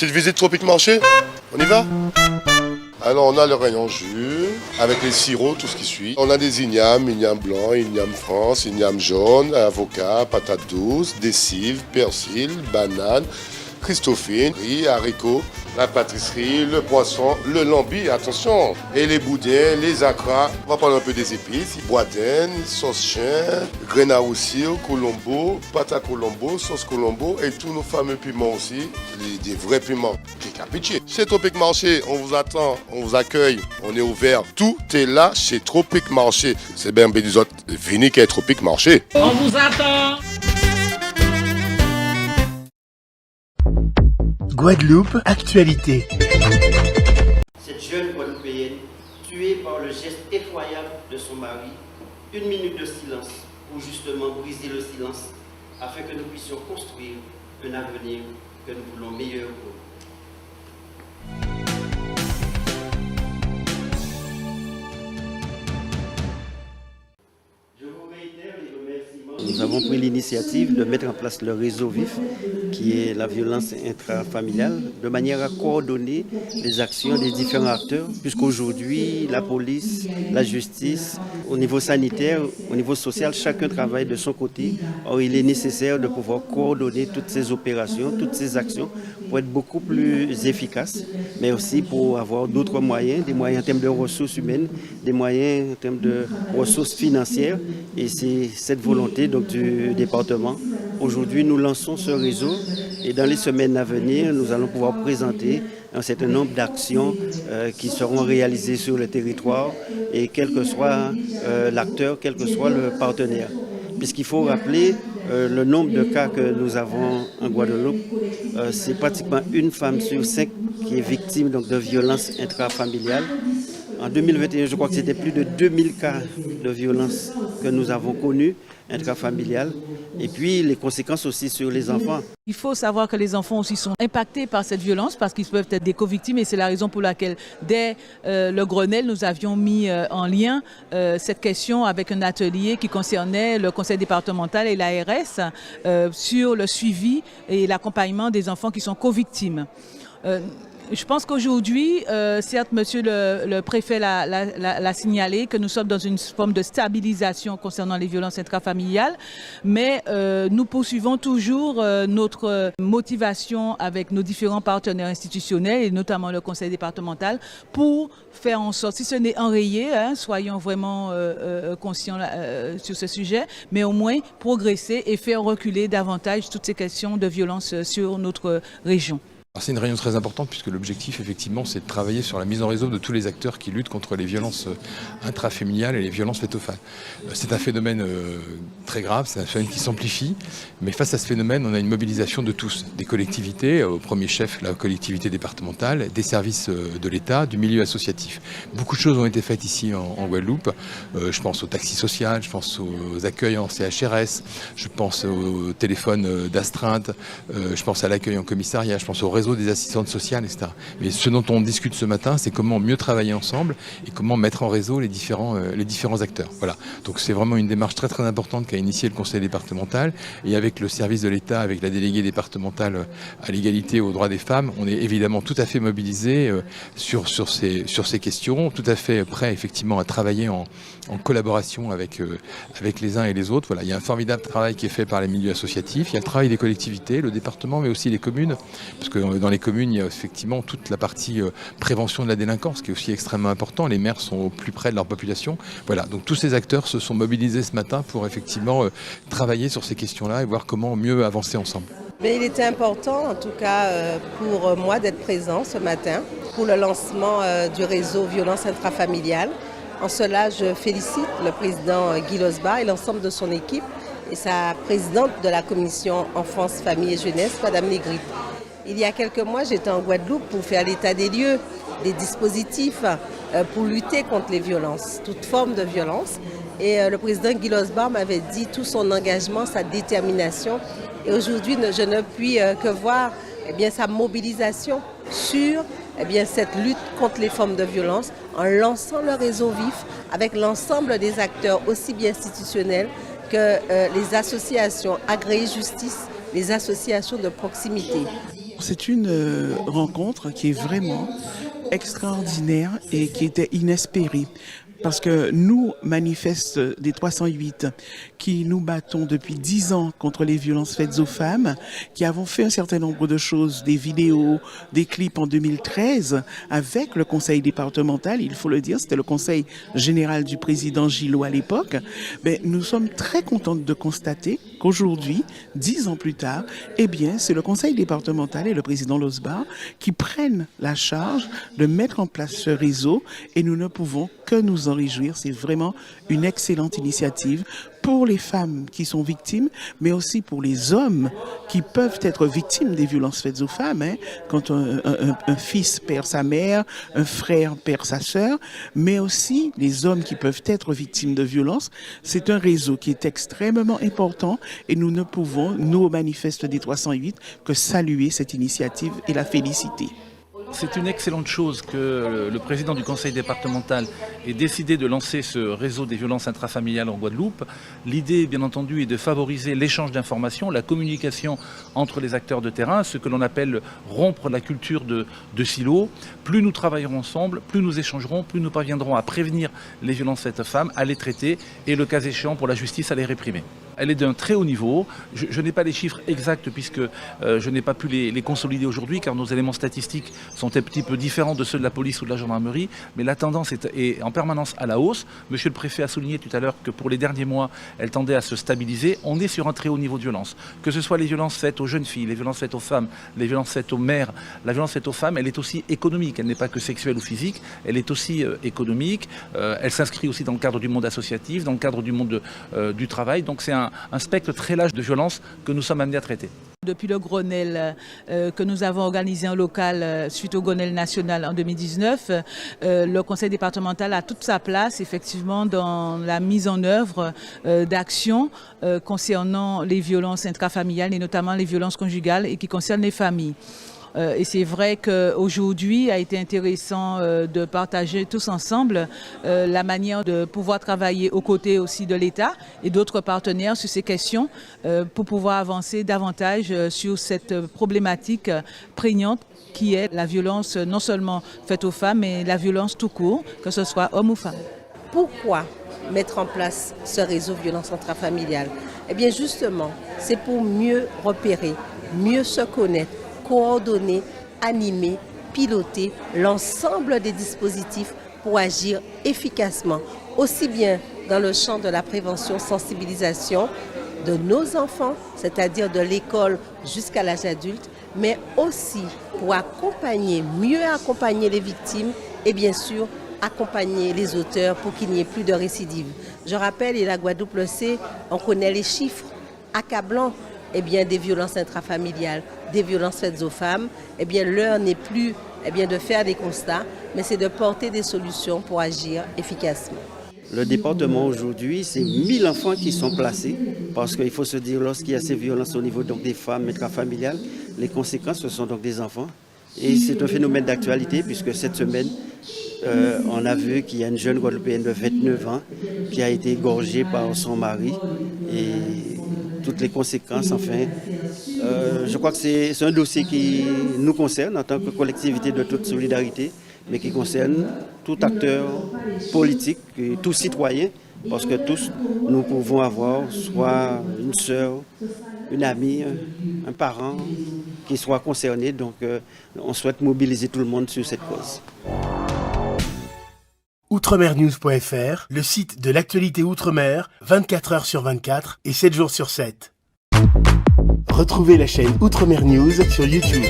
Petite visite Tropique Marché, on y va? Alors on a le rayon jus, avec les sirops, tout ce qui suit. On a des ignames blanc, igname France, igname jaune, avocat, patates douces, des cives, persil, bananes, christophine, riz, haricots, la pâtisserie, le poisson, le lambi, attention, et les boudins, les acras. On va prendre un peu des épices, boudin, sauce chien, graines à roussir, colombo, pâte à colombo, sauce colombo et tous nos fameux piments aussi, des vrais piments. Pitié. Chez Tropique Marché, on vous attend, on vous accueille, on est ouvert. Tout est là chez Tropique Marché. C'est bien des autres, venez qu'à Tropique Marché. On vous attend. Guadeloupe, actualité. Cette jeune Guadeloupéenne, tuée par le geste effroyable de son mari, 1 minute de silence pour justement briser le silence, afin que nous puissions construire un avenir que nous voulons meilleur pour nous. Nous avons pris l'initiative de mettre en place le réseau VIF, qui est la violence intrafamiliale, de manière à coordonner les actions des différents acteurs, puisqu'aujourd'hui, la police, la justice, au niveau sanitaire, au niveau social, chacun travaille de son côté. Or, il est nécessaire de pouvoir coordonner toutes ces opérations, toutes ces actions, pour être beaucoup plus efficaces, mais aussi pour avoir d'autres moyens, des moyens en termes de ressources humaines, des moyens en termes de ressources financières, et c'est cette volonté donc, du département. Aujourd'hui, nous lançons ce réseau et dans les semaines à venir, nous allons pouvoir présenter un certain nombre d'actions qui seront réalisées sur le territoire et quel que soit l'acteur, quel que soit le partenaire. Puisqu'il faut rappeler le nombre de cas que nous avons en Guadeloupe, c'est pratiquement une femme sur 5 qui est victime donc, de violences intrafamiliales. En 2021, je crois que c'était plus de 2000 cas de violences que nous avons connus, intrafamiliales, et puis les conséquences aussi sur les enfants. Il faut savoir que les enfants aussi sont impactés par cette violence parce qu'ils peuvent être des co-victimes et c'est la raison pour laquelle dès le Grenelle, nous avions mis en lien cette question avec un atelier qui concernait le conseil départemental et l'ARS sur le suivi et l'accompagnement des enfants qui sont co-victimes. Je pense qu'aujourd'hui, certes, monsieur le préfet l'a signalé, que nous sommes dans une forme de stabilisation concernant les violences intrafamiliales, mais nous poursuivons toujours notre motivation avec nos différents partenaires institutionnels, et notamment le conseil départemental, pour faire en sorte, si ce n'est enrayé, soyons vraiment conscients sur ce sujet, mais au moins progresser et faire reculer davantage toutes ces questions de violence sur notre région. C'est une réunion très importante puisque l'objectif effectivement c'est de travailler sur la mise en réseau de tous les acteurs qui luttent contre les violences intrafamiliales et les violences fœtales. C'est un phénomène très grave, c'est un phénomène qui s'amplifie, mais face à ce phénomène on a une mobilisation de tous, des collectivités, au premier chef la collectivité départementale, des services de l'État, du milieu associatif. Beaucoup de choses ont été faites ici en Guadeloupe, je pense au taxi social, je pense aux accueils en CHRS, je pense au téléphone d'astreinte, je pense à l'accueil en commissariat, je pense au réseau des assistantes sociales, etc. Mais ce dont on discute ce matin, c'est comment mieux travailler ensemble et comment mettre en réseau les différents acteurs. Voilà. Donc c'est vraiment une démarche très très importante qu'a initié le conseil départemental et avec le service de l'État, avec la déléguée départementale à l'égalité et aux droits des femmes, on est évidemment tout à fait mobilisé sur ces questions, tout à fait prêt effectivement à travailler en collaboration avec les uns et les autres. Voilà. Il y a un formidable travail qui est fait par les milieux associatifs, il y a le travail des collectivités, le département, mais aussi les communes, parce que dans les communes, il y a effectivement toute la partie prévention de la délinquance qui est aussi extrêmement important. Les maires sont au plus près de leur population. Voilà, donc tous ces acteurs se sont mobilisés ce matin pour effectivement travailler sur ces questions-là et voir comment mieux avancer ensemble. Mais il était important, en tout cas pour moi, d'être présent ce matin pour le lancement du réseau violence intrafamiliale. En cela, je félicite le président Guy Losbar et l'ensemble de son équipe et sa présidente de la commission enfance, famille et jeunesse, Madame Négrite. Il y a quelques mois, j'étais en Guadeloupe pour faire l'état des lieux, des dispositifs pour lutter contre les violences, toute forme de violence. Et le président Guy Losbar m'avait dit tout son engagement, sa détermination. Et aujourd'hui, je ne puis que voir sa mobilisation sur cette lutte contre les formes de violence en lançant le réseau VIF avec l'ensemble des acteurs, aussi bien institutionnels que les associations agréées justice, les associations de proximité. C'est une rencontre qui est vraiment extraordinaire et qui était inespérée. Parce que nous, manifestes des 308, qui nous battons depuis 10 ans contre les violences faites aux femmes, qui avons fait un certain nombre de choses, des vidéos, des clips en 2013, avec le conseil départemental, il faut le dire, c'était le conseil général du président Gillot à l'époque, mais nous sommes très contentes de constater qu'aujourd'hui, 10 ans plus tard, eh bien, c'est le conseil départemental et le président Losbar qui prennent la charge de mettre en place ce réseau et nous ne pouvons que nous en réjouir. C'est vraiment une excellente initiative pour les femmes qui sont victimes, mais aussi pour les hommes qui peuvent être victimes des violences faites aux femmes. Quand un fils perd sa mère, un frère perd sa sœur, mais aussi les hommes qui peuvent être victimes de violences. C'est un réseau qui est extrêmement important et nous ne pouvons, nous, au Manifeste des 308, que saluer cette initiative et la féliciter. C'est une excellente chose que le président du conseil départemental ait décidé de lancer ce réseau des violences intrafamiliales en Guadeloupe. L'idée, bien entendu, est de favoriser l'échange d'informations, la communication entre les acteurs de terrain, ce que l'on appelle rompre la culture de silos. Plus nous travaillerons ensemble, plus nous échangerons, plus nous parviendrons à prévenir les violences faites aux femmes, à les traiter et, le cas échéant, pour la justice, à les réprimer. Elle est d'un très haut niveau. Je n'ai pas les chiffres exacts puisque je n'ai pas pu les consolider aujourd'hui car nos éléments statistiques sont un petit peu différents de ceux de la police ou de la gendarmerie, mais la tendance est en permanence à la hausse. Monsieur le préfet a souligné tout à l'heure que pour les derniers mois, elle tendait à se stabiliser. On est sur un très haut niveau de violence. Que ce soit les violences faites aux jeunes filles, les violences faites aux femmes, les violences faites aux mères, la violence faite aux femmes, elle est aussi économique. Elle n'est pas que sexuelle ou physique, elle est aussi économique. Elle s'inscrit aussi dans le cadre du monde associatif, dans le cadre du monde du travail. Donc c'est un spectre très large de violence que nous sommes amenés à traiter. Depuis le Grenelle que nous avons organisé en local suite au Grenelle national en 2019, le conseil départemental a toute sa place effectivement dans la mise en œuvre d'actions concernant les violences intrafamiliales et notamment les violences conjugales et qui concernent les familles. Et c'est vrai qu'aujourd'hui a été intéressant de partager tous ensemble la manière de pouvoir travailler aux côtés aussi de l'État et d'autres partenaires sur ces questions pour pouvoir avancer davantage sur cette problématique prégnante qui est la violence non seulement faite aux femmes mais la violence tout court, que ce soit homme ou femme. Pourquoi mettre en place ce réseau violence intrafamiliale? Eh bien justement, c'est pour mieux repérer, mieux se connaître, coordonner, animer, piloter l'ensemble des dispositifs pour agir efficacement, aussi bien dans le champ de la prévention, sensibilisation de nos enfants, c'est-à-dire de l'école jusqu'à l'âge adulte, mais aussi pour accompagner, mieux accompagner les victimes et bien sûr accompagner les auteurs pour qu'il n'y ait plus de récidive. Je rappelle, et la Guadeloupe le sait, on connaît les chiffres accablants des violences intrafamiliales, des violences faites aux femmes. L'heure n'est plus de faire des constats, mais c'est de porter des solutions pour agir efficacement. Le département aujourd'hui, c'est 1000 enfants qui sont placés, parce qu'il faut se dire, lorsqu'il y a ces violences au niveau des femmes intrafamiliales, les conséquences, ce sont donc des enfants. Et c'est un phénomène d'actualité, puisque cette semaine, on a vu qu'il y a une jeune Guadeloupéenne de 29 ans qui a été égorgée par son mari. Et toutes les conséquences, enfin. Je crois que c'est un dossier qui nous concerne en tant que collectivité de toute solidarité, mais qui concerne tout acteur politique et tout citoyen, parce que tous, nous pouvons avoir soit une sœur, une amie, un parent qui soit concerné. Donc, on souhaite mobiliser tout le monde sur cette cause. Outremernews.fr, le site de l'actualité Outre-mer, 24 heures sur 24 et 7 jours sur 7. Retrouvez la chaîne Outremer News sur YouTube.